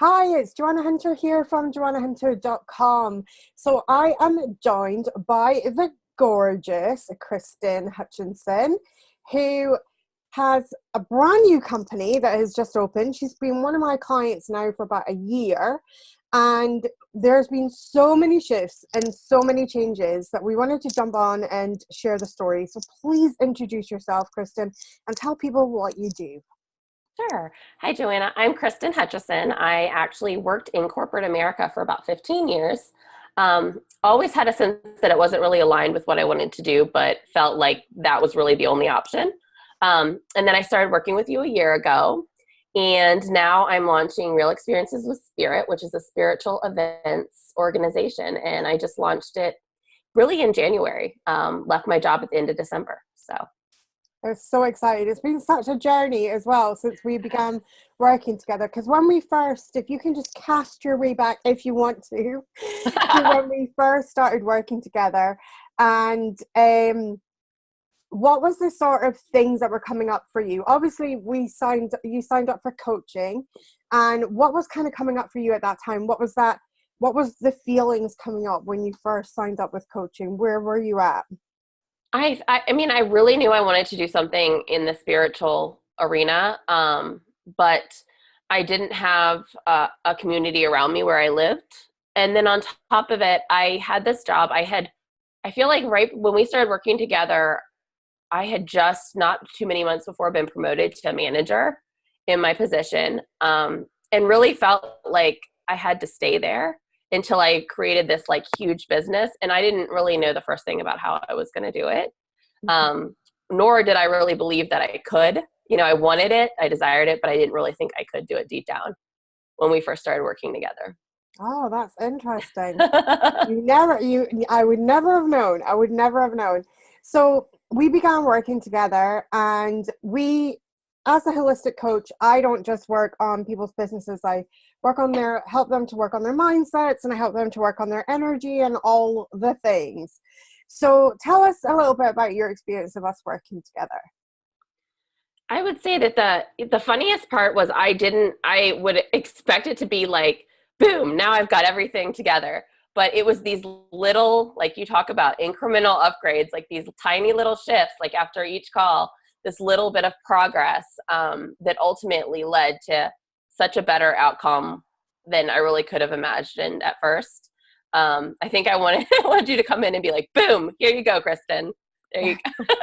Hi, it's Joanna Hunter here from joannahunter.com. So I am joined by the gorgeous Kristen Hutchison, who has a brand new company that has just opened. She's been one of my clients now for about a year, and there's been so many shifts and so many changes that we wanted to jump on and share the story. So please introduce yourself, Kristen, and tell people what you do. Sure. Hi, Joanna. I'm Kristen Hutchison. I actually worked in corporate America for about 15 years. Always had a sense that it wasn't really aligned with what I wanted to do, but felt like that was really the only option. And then I started working with you a year ago. And now I'm launching Real Experiences with Spirit, which is a spiritual events organization. And I just launched it really in January. Left my job at the end of December. So. I'm so excited. It's been such a journey as well since we began working together. Because when we first, if you can just cast your way back if you want to when we first started working together, and what was the sort of things that were coming up for you? Obviously, you signed up for coaching, and what was kind of coming up for you at that time? What was that? What was the feelings coming up when you first signed up with coaching? Where were you at? I mean, I really knew I wanted to do something in the spiritual arena, but I didn't have a community around me where I lived. And then on top of it, I had this job. I feel like right when we started working together, I had just not too many months before been promoted to manager in my position, and really felt like I had to stay there until I created this like huge business. And I didn't really know the first thing about how I was going to do it. Nor did I really believe that I could. I wanted it, I desired it, but I didn't really think I could do it deep down when we first started working together. Oh, that's interesting. I would never have known. I would never have known. So we began working together, and as a holistic coach, I don't just work on people's businesses. I help them to work on their mindsets, and I help them to work on their energy and all the things. So tell us a little bit about your experience of us working together. I would say that the funniest part was I would expect it to be like, boom, now I've got everything together. But it was these little, like you talk about incremental upgrades, like these tiny little shifts, like after each call, this little bit of progress that ultimately led to such a better outcome than I really could have imagined at first. I think I wanted you to come in and be like, boom, here you go, Kristen. There you go.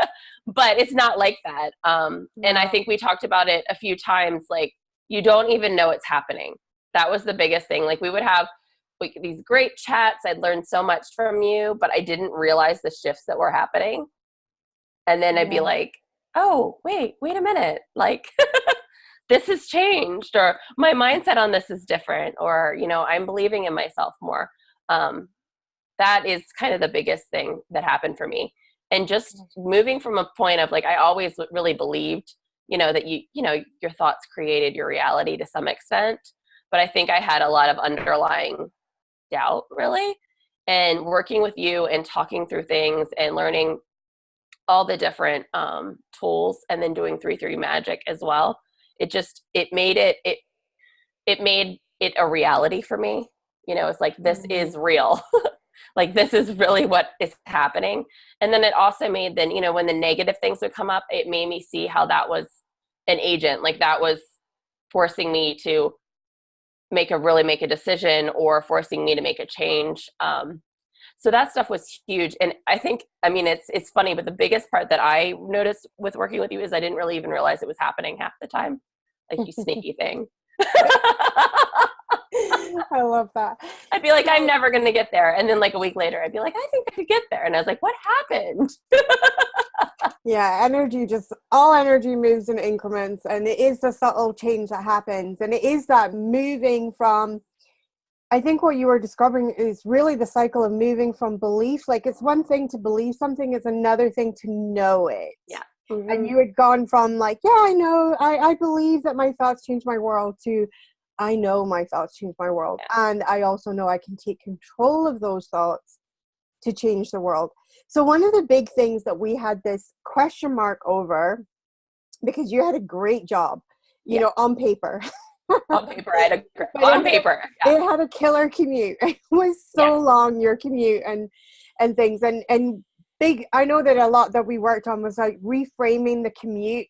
But it's not like that. And I think we talked about it a few times, like you don't even know it's happening. That was the biggest thing. Like we would have these great chats. I'd learned so much from you, but I didn't realize the shifts that were happening. And then I'd be like, oh, wait a minute. Like this has changed, or my mindset on this is different, or, I'm believing in myself more. That is kind of the biggest thing that happened for me. And just moving from a point of like, I always really believed, that your thoughts created your reality to some extent. But I think I had a lot of underlying doubt, really. And working with you and talking through things and learning all the different tools, and then doing 3-3 magic as well. It made it a reality for me. It's like, this is real. Like, this is really what is happening. And then it also made when the negative things would come up, it made me see how that was an agent. Like that was forcing me to make a decision, or forcing me to make a change. So that stuff was huge. And I think, it's funny, but the biggest part that I noticed with working with you is I didn't really even realize it was happening half the time. Like, you sneaky thing. I love that. I'd be like, I'm never going to get there. And then like a week later, I'd be like, I think I could get there. And I was like, what happened? Yeah, all energy moves in increments, and it is the subtle change that happens. And it is that moving from, I think what you were describing is really the cycle of moving from belief. Like, it's one thing to believe something, it's another thing to know it. Yeah. Mm-hmm. And you had gone from like, yeah, I know, I believe that my thoughts change my world, to I know my thoughts change my world. Yeah. And I also know I can take control of those thoughts to change the world. So one of the big things that we had this question mark over, because you had a great job, on paper, On paper, I had But on paper. Yeah. it had a killer commute. It was so Yes. long, your commute and things. And big, I know that a lot that we worked on was like reframing the commute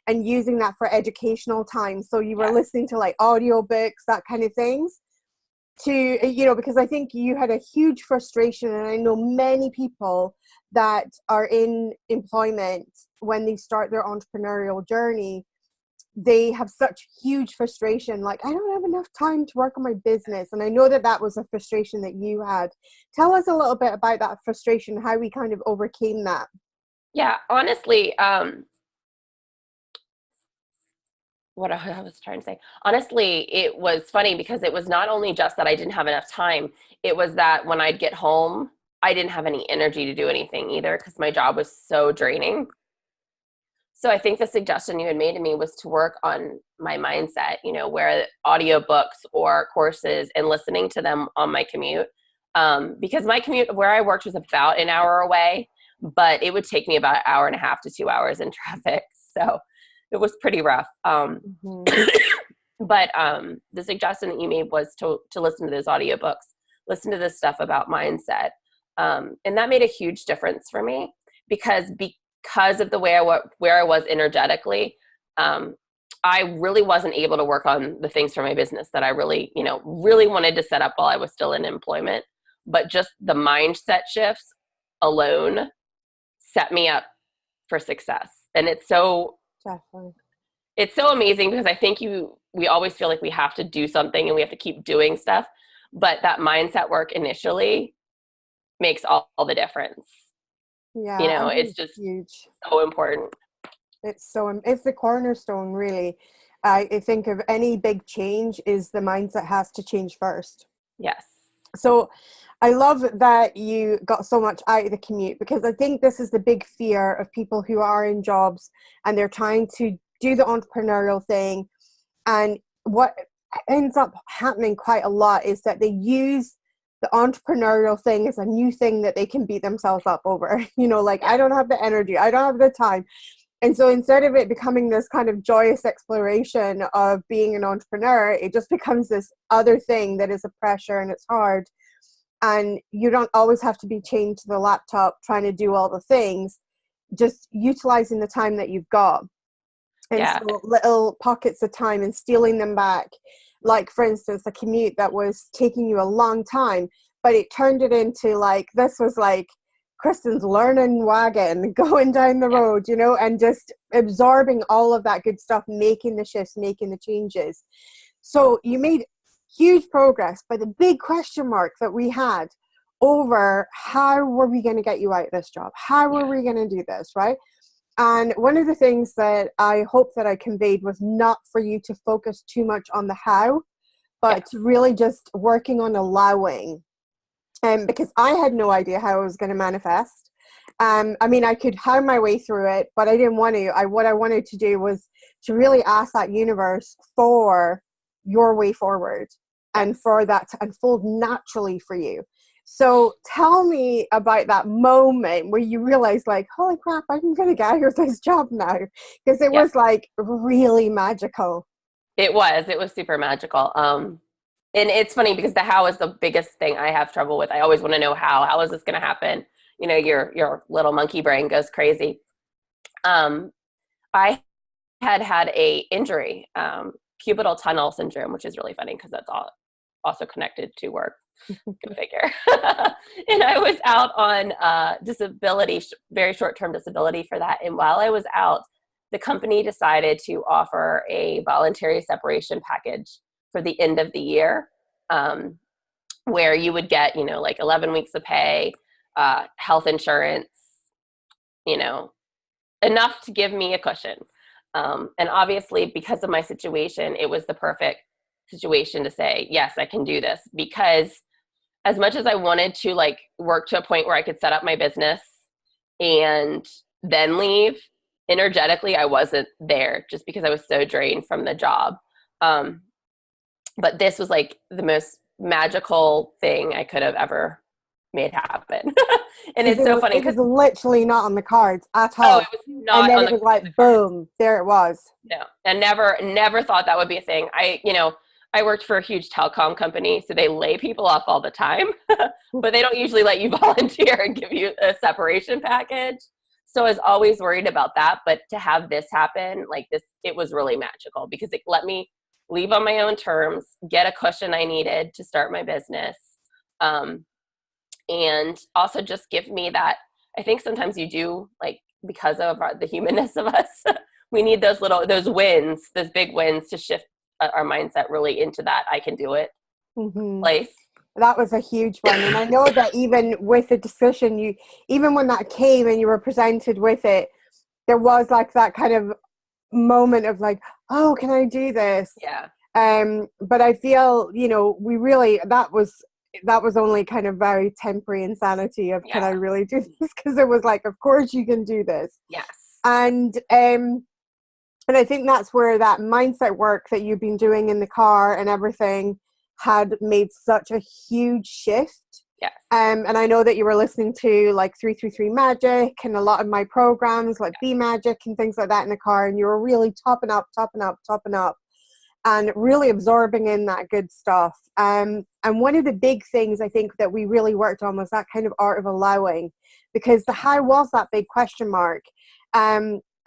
and using that for educational time. So you were Yes. listening to like audiobooks, that kind of things, to, you know, because I think you had a huge frustration, and I know many people that are in employment when they start their entrepreneurial journey, they have such huge frustration, like, I don't have enough time to work on my business. And I know that that was a frustration that you had. Tell us a little bit about that frustration, how we kind of overcame that. Yeah, honestly, what I was trying to say. Honestly, it was funny because it was not only just that I didn't have enough time, it was that when I'd get home, I didn't have any energy to do anything either because my job was so draining. So I think the suggestion you had made to me was to work on my mindset, you know, where audiobooks or courses and listening to them on my commute. Because my commute where I worked was about an hour away, but it would take me about an hour and a half to 2 hours in traffic. So it was pretty rough. Mm-hmm. But the suggestion that you made was to listen to those audiobooks, listen to this stuff about mindset. And that made a huge difference for me because of the way where I was energetically. I really wasn't able to work on the things for my business that I really, you know, really wanted to set up while I was still in employment. But just the mindset shifts alone set me up for success. And Definitely. it's so amazing because I think we always feel like we have to do something and we have to keep doing stuff, but that mindset work initially makes all the difference. You Yeah, I know, think it's it's just huge. so important. It's the cornerstone, really. I think of any big change is the mindset has to change first. Yes. So I love that you got so much out of the commute, because I think this is the big fear of people who are in jobs and they're trying to do the entrepreneurial thing. And what ends up happening quite a lot is that they use the entrepreneurial thing as a new thing that they can beat themselves up over. You know, like, Yeah. I don't have the energy, I don't have the time. And so instead of it becoming this kind of joyous exploration of being an entrepreneur, it just becomes this other thing that is a pressure and it's hard. And you don't always have to be chained to the laptop trying to do all the things, just utilizing the time that you've got. And Yeah. so little pockets of time and stealing them back. Like, for instance, a commute that was taking you a long time, but it turned it into like, this was like Kristen's learning wagon going down the Yeah. road, you know, and just absorbing all of that good stuff, making the shifts, making the changes. So you made huge progress, but the big question mark that we had over, how were we going to get you out of this job? How were Yeah. we going to do this, right? And one of the things that I hope that I conveyed was not for you to focus too much on the how, but Yes. really just working on allowing. Because I had no idea how it was going to manifest. I mean, I could how my way through it, but I didn't want to. What I wanted to do was to really ask that universe for your way forward and Yes. for that to unfold naturally for you. So tell me about that moment where you realized, like, holy crap, I'm going to get out of this job now. Because it Yes. was like really magical. It was super magical. And it's funny because the how is the biggest thing I have trouble with. I always want to know how is this going to happen? You know, your little monkey brain goes crazy. Um, I had a injury, cubital tunnel syndrome, which is really funny because that's also connected to work. Go figure. And I was out on disability, very short-term disability for that. And while I was out, the company decided to offer a voluntary separation package for the end of the year, where you would get, you know, like 11 weeks of pay, health insurance, you know, enough to give me a cushion. And obviously, because of my situation, it was the perfect situation to say, yes, I can do this. Because as much as I wanted to like work to a point where I could set up my business and then leave, energetically, I wasn't there just because I was so drained from the job. But this was like the most magical thing I could have ever made happen. And Because it's so funny it was because, literally not on the cards at oh, all. it was And not then on it was like, the cards. boom, there it was. No, and never thought that would be a thing. I worked for a huge telecom company, so they lay people off all the time, but they don't usually let you volunteer and give you a separation package. So I was always worried about that. But to have this happen, like this, it was really magical because it let me leave on my own terms, get a cushion I needed to start my business. And also just give me that. I think sometimes you do, like, because of the humanness of us, we need those wins, those big wins to shift our mindset really into that I can do it place. That was a huge one. And I know that even with the discussion, even when that came and you were presented with it, there was like that kind of moment of like, oh, can I do this? Yeah. But I feel, we really, that was only kind of very temporary insanity of, can I really do this? Because it was like, of course you can do this. Yes. And I think that's where that mindset work that you've been doing in the car and everything had made such a huge shift. Yes. And I know that you were listening to like 333 Magic and a lot of my programs like Be Magic and things like that in the car, and you were really topping up and really absorbing in that good stuff. And one of the big things I think that we really worked on was that kind of art of allowing, because the how was that big question mark.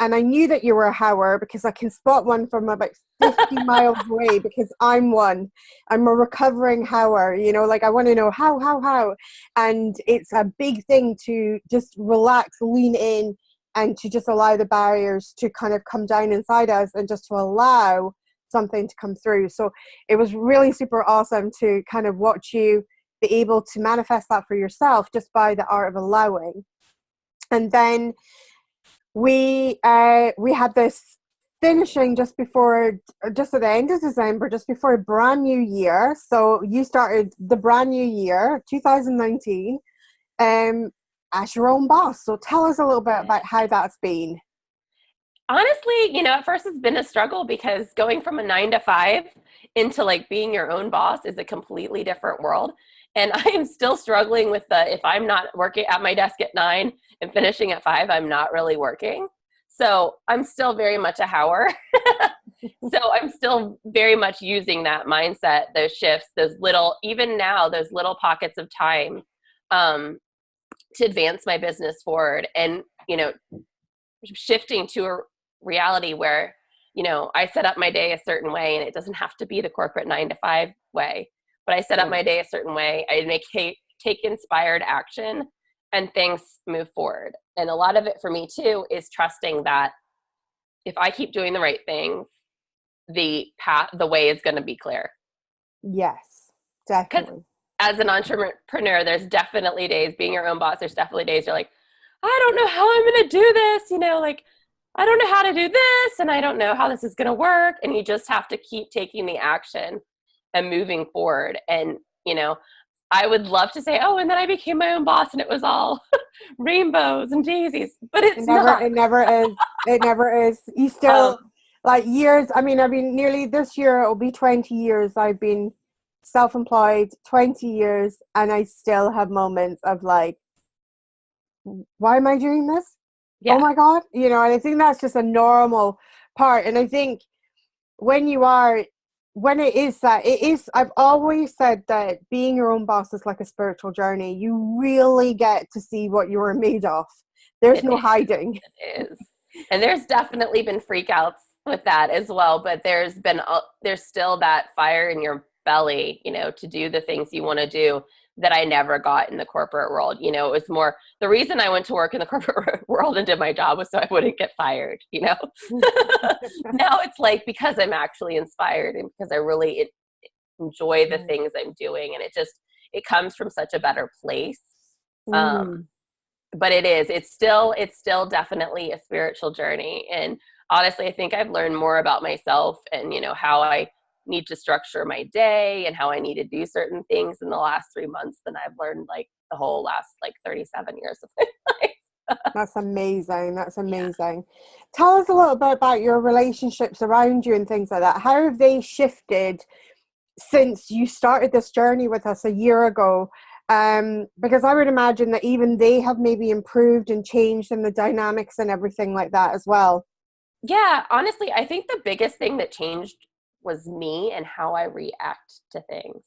And I knew that you were a hower because I can spot one from about 50 miles away, because I'm one. I'm a recovering hower, like I want to know how. And it's a big thing to just relax, lean in, and to just allow the barriers to kind of come down inside us and just to allow something to come through. So it was really super awesome to kind of watch you be able to manifest that for yourself just by the art of allowing. And then we had this finishing just at the end of December, just before a brand new year. So you started the brand new year, 2019, as your own boss. So tell us a little bit about how that's been. Honestly, at first it's been a struggle because going from a 9 to 5 into like being your own boss is a completely different world. And I am still struggling with if I'm not working at my desk at 9 and finishing at 5, I'm not really working. So I'm still very much a hower. So I'm still very much using that mindset, those shifts, even now, those little pockets of time to advance my business forward. And, shifting to a reality where, I set up my day a certain way, and it doesn't have to be the corporate 9 to 5 way, but I set up my day a certain way. I take inspired action and things move forward. And a lot of it for me too is trusting that if I keep doing the right things, the way is going to be clear. Yes, definitely. As an entrepreneur, there's definitely days, being your own boss, there's definitely days you're like, I don't know how I'm going to do this, like, I don't know how to do this, and I don't know how this is going to work. And you just have to keep taking the action and moving forward. And, I would love to say, oh, and then I became my own boss and it was all rainbows and daisies, but it's not. It never is. It never is. You still, like years, I've been nearly this year, it'll be 20 years I've been self-employed, 20 years, and I still have moments of like, why am I doing this? Yeah. Oh my God. And I think that's just a normal part. And I think I've always said that being your own boss is like a spiritual journey. You really get to see what you are made of. There's no hiding. It is. And there's definitely been freakouts with that as well, but there's still that fire in your belly, to do the things you want to do that I never got in the corporate world. It was more, the reason I went to work in the corporate world and did my job was so I wouldn't get fired, Now it's like, because I'm actually inspired and because I really enjoy the things I'm doing, and it comes from such a better place. But it's still definitely a spiritual journey. And honestly, I think I've learned more about myself and, how I need to structure my day and how I need to do certain things in the last 3 months than I've learned like the whole last like 37 years of my life. That's amazing. Yeah. Tell us a little bit about your relationships around you and things like that. How have they shifted since you started this journey with us a year ago? Because I would imagine that even they have maybe improved and changed in the dynamics and everything like that as well. Yeah, honestly, I think the biggest thing that changed was me and how I react to things.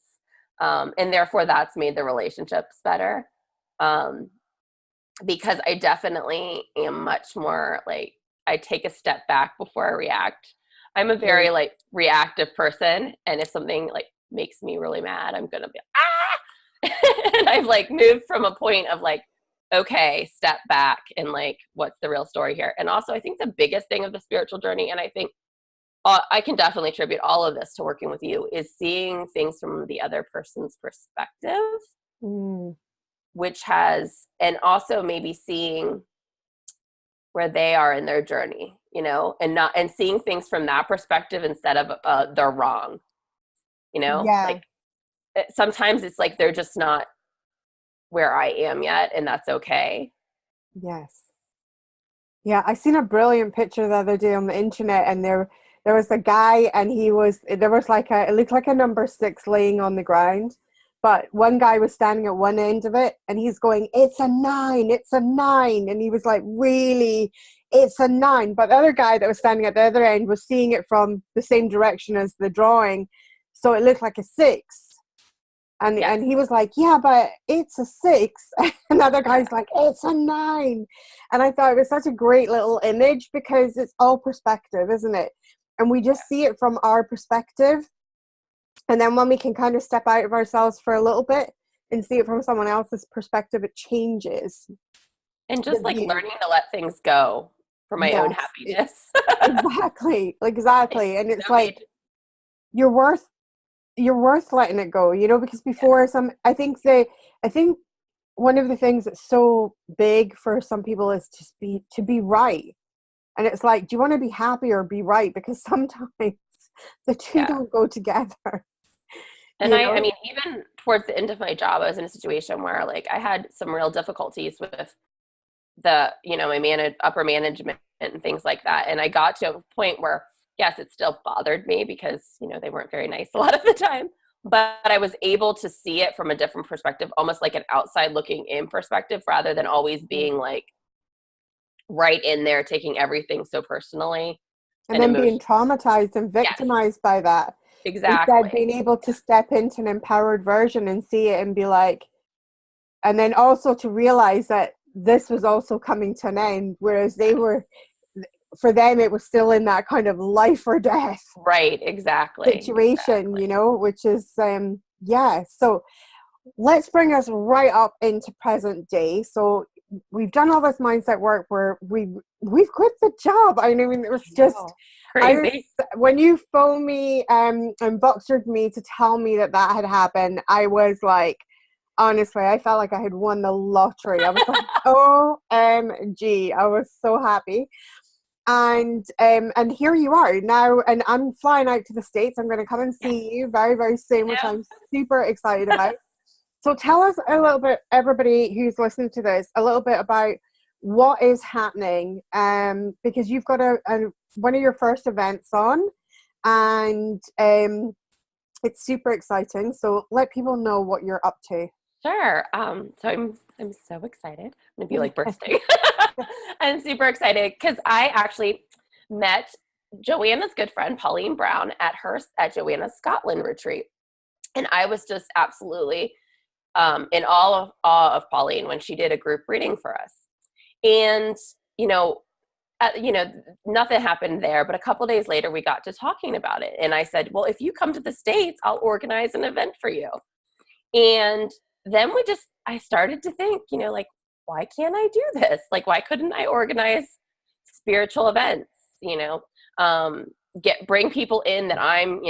And therefore, that's made the relationships better. Um, because I definitely am much more like, I take a step back before I react. I'm a very like reactive person, and if something like makes me really mad, I'm gonna be ah. And I've like moved from a point of like, okay, step back and like, what's the real story here? And also, I think the biggest thing of the spiritual journey, and I think I can definitely attribute all of this to working with you, is seeing things from the other person's perspective, Mm. which has, and also maybe seeing where they are in their journey, and not, and seeing things from that perspective instead of they're wrong, Yeah. like sometimes it's like they're just not where I am yet, and that's okay. Yes. Yeah, I seen a brilliant picture the other day on the internet, and there was a guy, and there was like it looked like a number 6 laying on the ground, but one guy was standing at one end of it, and he's going, "It's a 9, it's a 9," and he was like, "Really, it's a 9?" But the other guy that was standing at the other end was seeing it from the same direction as the drawing, so it looked like a 6. Yes. And he was like, "Yeah, but it's a 6." Another guy's like, "It's a 9." And I thought it was such a great little image, because it's all perspective, isn't it? And we just see it from our perspective. And then when we can kind of step out of ourselves for a little bit and see it from someone else's perspective, it changes And the just like view. learning to let things go for my own Yes, happiness. exactly, exactly. And it's No need like, you're worth letting it go, because before I think one of the things that's so big for some people is to be right. And it's like, do you want to be happy or be right? Because sometimes the two yeah. don't go together. And I mean, even towards the end of my job, I was in a situation where like I had some real difficulties with my upper management and things like that. And I got to a point where, yes, it still bothered me because, they weren't very nice a lot of the time, but I was able to see it from a different perspective, almost like an outside looking in perspective, rather than always being like right in there, taking everything so personally And and then being emotionally. traumatized and Yes, victimized by that. Instead, exactly. being able to step into an empowered version and see it and be like, and then also to realize that this was also coming to an end, whereas for them, it was still in that kind of life or death Right, exactly. situation, which is, yeah. So let's bring us right up into present day. So we've done all this mindset work where we've quit the job. I mean, it was just, Crazy. when you phoned me and boxered me to tell me that had happened, I was like, honestly, I felt like I had won the lottery. I was like, OMG. I was so happy. And here you are now, and I'm flying out to the States. I'm going to come and see you very, very soon, which I'm super excited about. So tell us a little bit, everybody who's listening to this, a little bit about what is happening, because you've got one of your first events on, and it's super exciting. So let people know what you're up to. Sure. So I'm so excited. I'm gonna be like bursting. I'm super excited because I actually met Joanna's good friend Pauline Brown at Joanna's Scotland retreat, and I was just absolutely in awe of Pauline when she did a group reading for us. And you know, nothing happened there. But a couple days later, we got to talking about it, and I said, "Well, if you come to the States, I'll organize an event for you." And then I started to think, like, why can't I do this? Like, why couldn't I organize spiritual events, um, bring people in that I'm,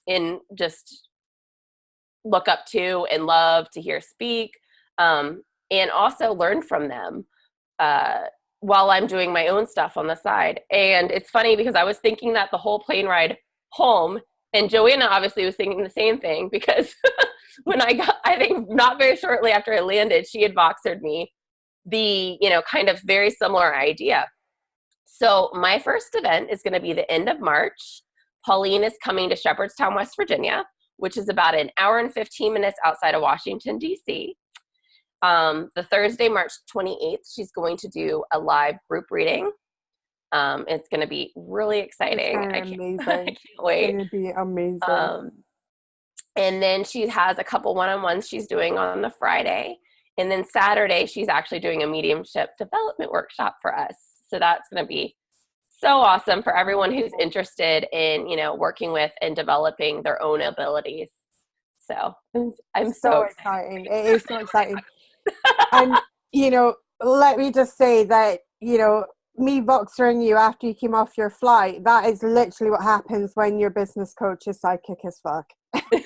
in just look up to and love to hear speak, and also learn from them, uh, while I'm doing my own stuff on the side. And it's funny because I was thinking that the whole plane ride home, and Joanna obviously was thinking the same thing because when I think not very shortly after I landed, she had Voxered me the, kind of very similar idea. So my first event is going to be the end of March. Pauline is coming to Shepherdstown, West Virginia, which is about an hour and 15 minutes outside of Washington, D.C. The Thursday, March 28th, she's going to do a live group reading. It's going to be really exciting. I can't wait. It's going to be amazing. And then she has a couple one-on-ones she's doing on the Friday. And then Saturday, she's actually doing a mediumship development workshop for us. So that's going to be so awesome for everyone who's interested in, working with and developing their own abilities. So I'm so exciting. It is so exciting. And, let me just say that, me voxering you after you came off your flight, that is literally what happens when your business coach is psychic as fuck. Because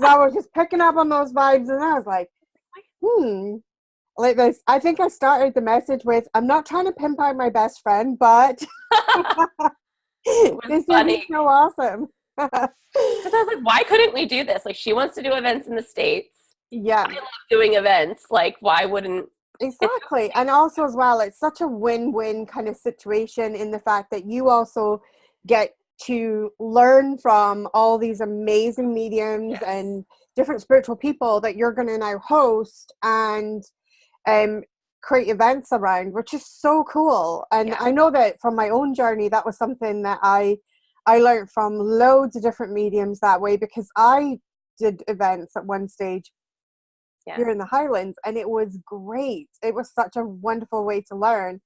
I was just picking up on those vibes and I was like, like this. I think I started the message with, I'm not trying to pimp out my best friend, but this funny. is so awesome. Because I was like, why couldn't we do this? Like, she wants to do events in the States. Yeah. I love doing events. Like, why wouldn't... Exactly. And also as well, it's such a win-win kind of situation in the fact that you also get to learn from all these amazing mediums and different spiritual people that you're going to now host and create events around, which is so cool. And I know that from my own journey, that was something that I learned from loads of different mediums that way, because I did events at one stage here in the Highlands, and it was great. It was such a wonderful way to learn,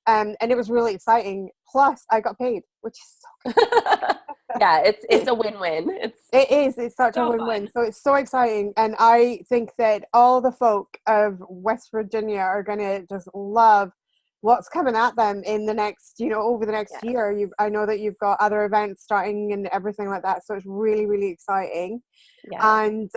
and it was really exciting. Plus, I got paid, which is so good. Yeah, it's a win-win. It's such a win-win. So it's so exciting, and I think that all the folk of West Virginia are gonna just love what's coming at them in the next, over the next year. I know that you've got other events starting and everything like that, so it's really, really exciting. And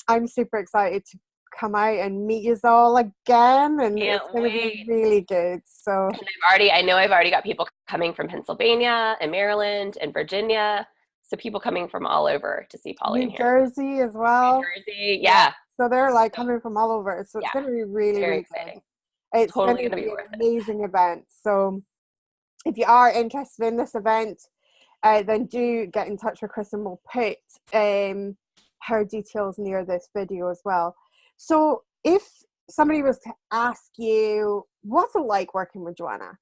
I'm super excited to come out and meet you all again, and it's going to be really good. So, and I've already got people coming from Pennsylvania and Maryland and Virginia. So people coming from all over to see Pauline here. New Jersey as well. New Jersey, yeah. So they're like coming from all over. So it's going to be really, very really exciting. Good. It's totally going to be an amazing event. So if you are interested in this event, then do get in touch with Kristen. We'll put her details near this video as well. So if somebody was to ask you, what's it like working with Joanna?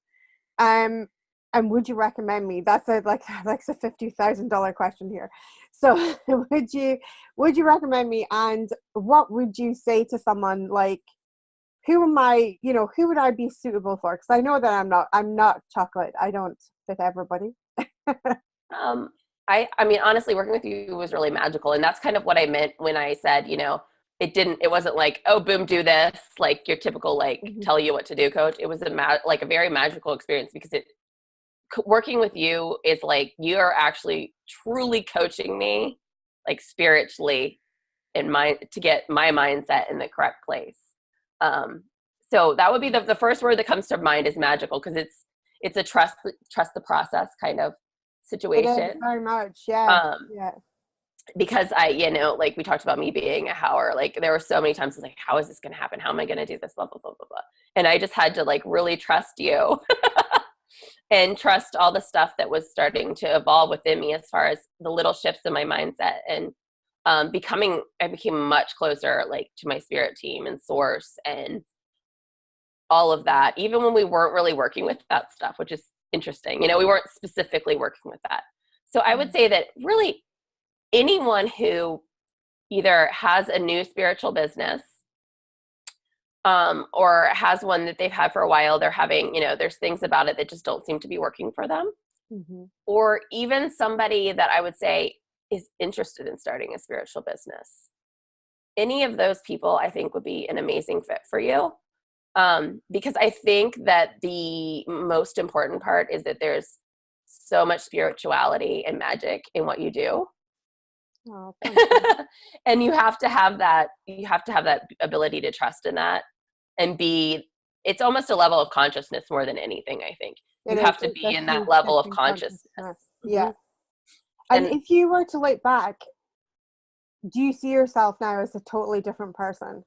And would you recommend me? That's a $50,000 question here. So would you recommend me? And what would you say to someone like, who am I, who would I be suitable for? Because I know that I'm not chocolate. I don't fit everybody. I mean, honestly, working with you was really magical. And that's kind of what I meant when I said, it wasn't like, oh, boom, do this, like your typical, tell you what to do coach. It was a very magical experience, because working with you is like, you are actually truly coaching me, like spiritually to get my mindset in the correct place. So that would be the first word that comes to mind is magical, because it's a trust the process kind of situation. It is very much, yeah. Because like we talked about me being a hower, like there were so many times I was like, how is this going to happen? How am I going to do this? Blah, blah, blah, blah, blah. And I just had to like really trust you and trust all the stuff that was starting to evolve within me as far as the little shifts in my mindset. And I became much closer like to my spirit team and source and all of that, even when we weren't really working with that stuff, which is interesting. We weren't specifically working with that. So I would say that really anyone who either has a new spiritual business or has one that they've had for a while, they're having, there's things about it that just don't seem to be working for them. Or even somebody that I would say is interested in starting a spiritual business. Any of those people I think would be an amazing fit for you. Because I think that the most important part is that there's so much spirituality and magic in what you do. Oh, thank you. And you have to have that ability to trust in that and it's almost a level of consciousness more than anything, I think. You have to be in that level of consciousness. Yeah. And if you were to look back, do you see yourself now as a totally different person?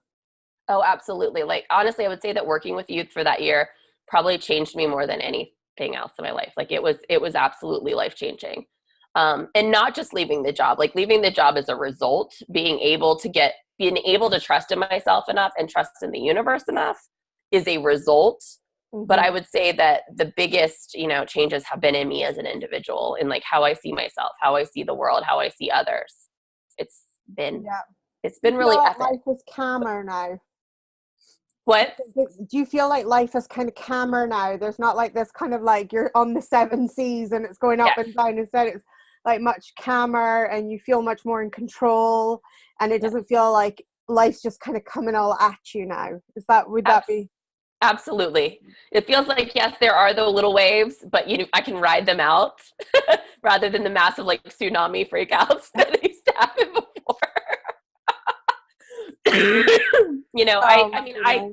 Oh, absolutely. Like, honestly, I would say that working with youth for that year probably changed me more than anything else in my life. Like, it was absolutely life-changing. And not just leaving the job. Like, leaving the job as a result, being able to being able to trust in myself enough and trust in the universe enough is a result. But I would say that the biggest, you know, changes have been in me as an individual, in like how I see myself, how I see the world, how I see others. It's been, it's been really epic. Life is calmer now. What? Do you feel like life is kind of calmer now? There's not like this kind of like you're on the seven seas and it's going up and down. Instead, it's like much calmer and you feel much more in control, and it doesn't feel like life's just kind of coming all at you now. Would that be? Absolutely. It feels like, yes, there are the little waves, but I can ride them out rather than the massive like tsunami freakouts that used to happen before. You know, I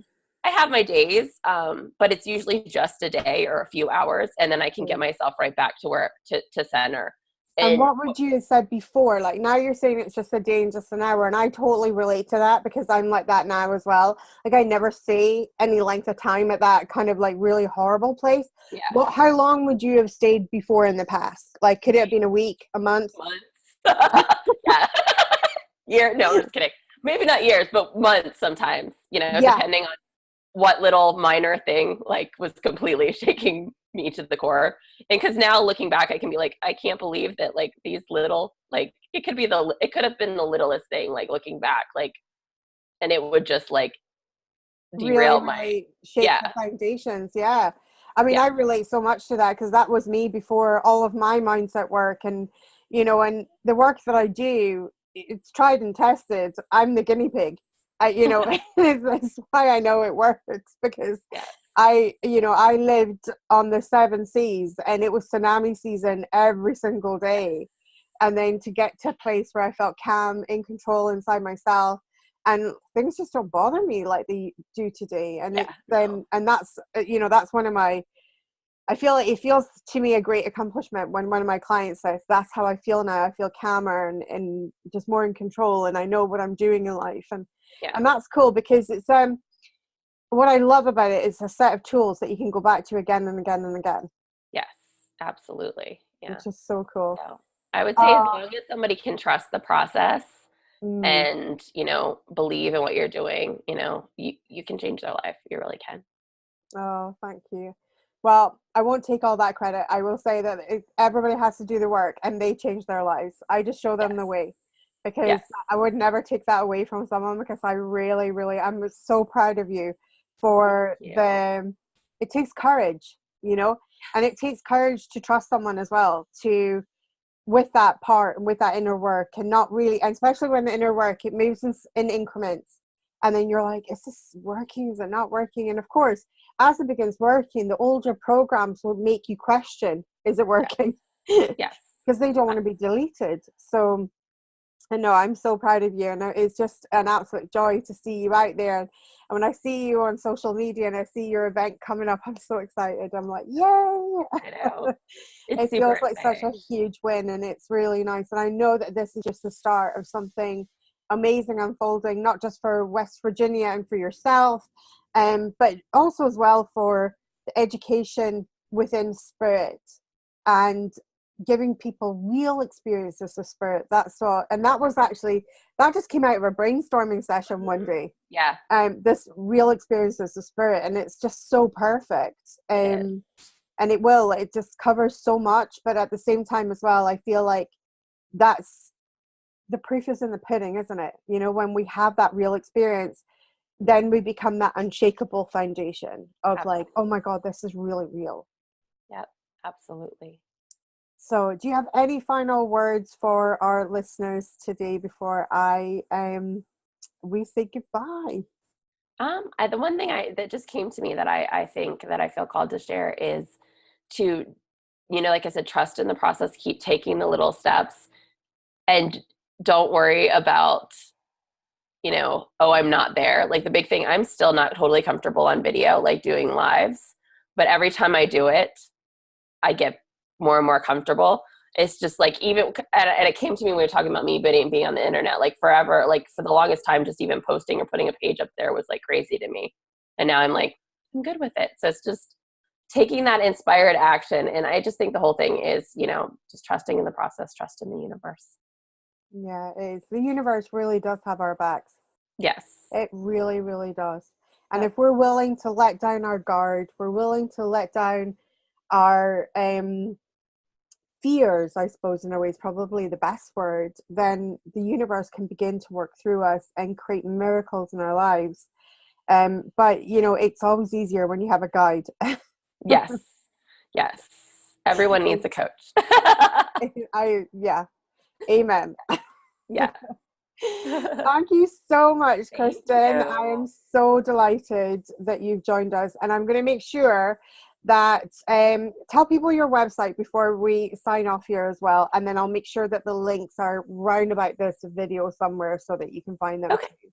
have my days, but it's usually just a day or a few hours, and then I can get myself right back to where to center. And what would you have said before? Like now you're saying it's just a day and just an hour, and I totally relate to that because I'm like that now as well. Like I never stay any length of time at that kind of like really horrible place. Yeah. How long would you have stayed before in the past? Like could it have been a week, a month? Months. Yeah. No, I'm just kidding. Maybe not years, but months sometimes, you know, depending on what little minor thing like was completely shaking me to the core. And because now looking back, I can be like, I can't believe that like these little, like it could have been the littlest thing, like looking back, like, and it would just like derail really shake the foundations. Yeah. I mean, I relate so much to that because that was me before all of my mindset work, and, you know, and the work that I do, it's tried and tested. I'm the guinea pig. You know, that's why I know it works, because I lived on the seven seas and it was tsunami season every single day. And then to get to a place where I felt calm, in control inside myself, and things just don't bother me like they do today. And and that's, you know, that's one of my, I feel like it feels to me a great accomplishment when one of my clients says, that's how I feel now. I feel calmer and just more in control, and I know what I'm doing in life. And that's cool because it's, what I love about it is a set of tools that you can go back to again and again and again. Yes, absolutely. Yeah. Which is so cool. So I would say as long as somebody can trust the process and, you know, believe in what you're doing, you know, you can change their life. You really can. Oh, thank you. Well, I won't take all that credit. I will say that everybody has to do the work and they change their lives. I just show them the way, because I would never take that away from someone, because I really, really, I'm so proud of you for it takes courage, you know, and it takes courage to trust someone as well, with that part and with that inner work, and not really, and especially when the inner work, it moves in increments. And then you're like, is this working? Is it not working? And of course, as it begins working, the older programs will make you question, is it working? Yes. Because they don't want to be deleted. So, I know, I'm so proud of you. And it's just an absolute joy to see you out there. And when I see you on social media and I see your event coming up, I'm so excited. I'm like, yay! I know. It feels like such a huge win, and it's really nice. And I know that this is just the start of something amazing unfolding, not just for West Virginia and for yourself, but also as well for the education within spirit and giving people real experiences of spirit. And that just came out of a brainstorming session one day. Yeah. This real experiences of spirit, and it's just so perfect. And it just covers so much, but at the same time as well, I feel like that's the proof is in the pudding, isn't it? You know, when we have that real experience, then we become that unshakable foundation of like, oh my God, this is really real. Yep, absolutely. So do you have any final words for our listeners today before we say goodbye? The one thing that just came to me that I think that I feel called to share is to, you know, like I said, trust in the process, keep taking the little steps, and don't worry about, you know, oh, I'm not there. Like the big thing, I'm still not totally comfortable on video, like doing lives, but every time I do it, I get more and more comfortable. It's just like, even, and it came to me when we were talking about me being on the internet, like forever, like for the longest time, just even posting or putting a page up there was like crazy to me. And now I'm like, I'm good with it. So it's just taking that inspired action. And I just think the whole thing is, you know, just trusting in the process, trust in the universe. Yeah, it is. The universe really does have our backs. Yes. It really, really does. And Yep. if we're willing to let down our guard, we're willing to let down our fears, I suppose, in a way is probably the best word, then the universe can begin to work through us and create miracles in our lives. But you know, it's always easier when you have a guide. Yes. Yes. Everyone needs a coach. Yeah, amen. Yeah. Thank you so much, Thank Kristen. I you. am so delighted that you've joined us, and I'm going to make sure that tell people your website before we sign off here as well, and then I'll make sure that the links are round about this video somewhere so that you can find them Okay. too.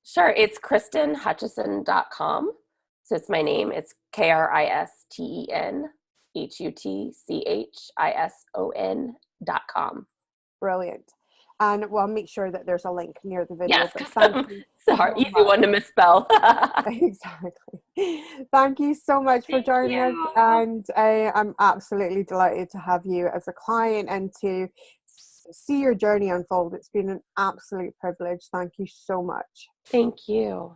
Sure. It's KristenHutchison.com. So it's my name. It's KristenHutchison.com. Brilliant. And we'll make sure that there's a link near the video. Yes, But because thank you it's a so hard, easy much. one to misspell. Exactly. Thank you so much for Thank joining us, you. and I'm absolutely delighted to have you as a client and to see your journey unfold. It's been an absolute privilege. Thank you so much. Thank you.